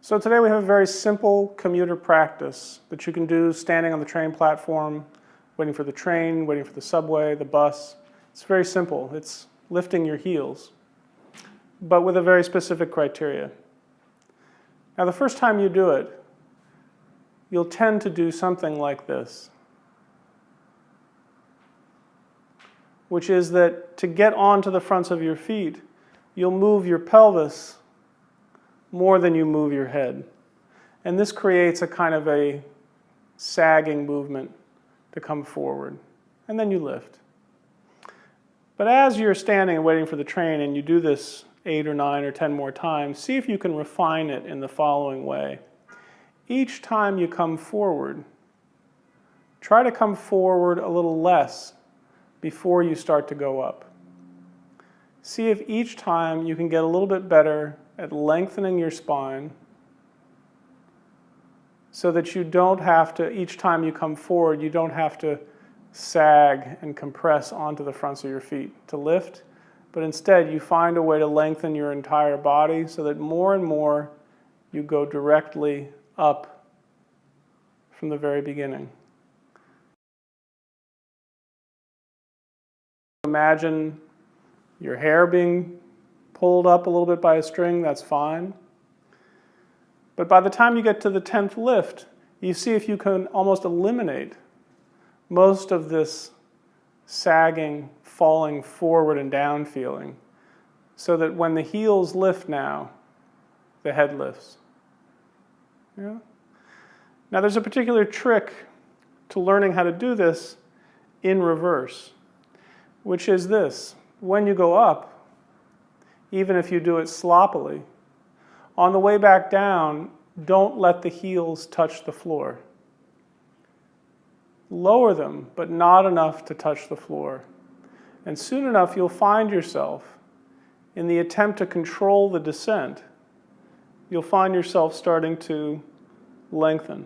So today we have a very simple commuter practice that you can do standing on the train platform, waiting for the train, waiting for the subway, the bus. It's very simple. It's lifting your heels, but with a very specific criteria. Now the first time you do it, you'll tend to do something like this, which is that to get onto the fronts of your feet, you'll move your pelvis more than you move your head. And this creates a kind of a sagging movement to come forward. And then you lift. But as you're standing and waiting for the train and you do this 8 or 9 or 10 more times, see if you can refine it in the following way. Each time you come forward, try to come forward a little less before you start to go up. See if each time you can get a little bit better at lengthening your spine so that you don't have to, each time you come forward, you don't have to sag and compress onto the fronts of your feet to lift, but instead you find a way to lengthen your entire body so that more and more you go directly up from the very beginning. Imagine your hair being pulled up a little bit by a string, that's fine. But by the time you get to the 10th lift, you see if you can almost eliminate most of this sagging, falling forward and down feeling, so that when the heels lift now, the head lifts. Yeah? Now there's a particular trick to learning how to do this in reverse, which is this. When you go up, even if you do it sloppily, on the way back down, don't let the heels touch the floor. Lower them, but not enough to touch the floor. And soon enough, you'll find yourself, in the attempt to control the descent, you'll find yourself starting to lengthen.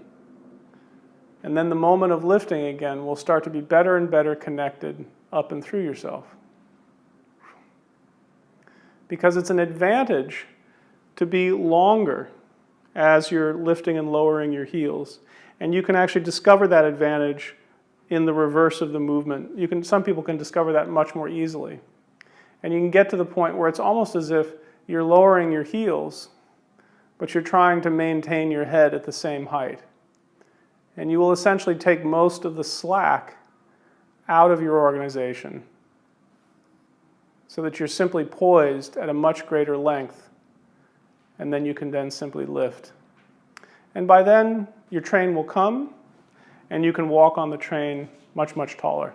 And then the moment of lifting again will start to be better and better connected up and through yourself. Because it's an advantage to be longer as you're lifting and lowering your heels. And you can actually discover that advantage in the reverse of the movement. Some people can discover that much more easily. And you can get to the point where it's almost as if you're lowering your heels, but you're trying to maintain your head at the same height. And you will essentially take most of the slack out of your organization, so that you're simply poised at a much greater length, and then you can then simply lift. And by then, your train will come, and you can walk on the train much, much taller.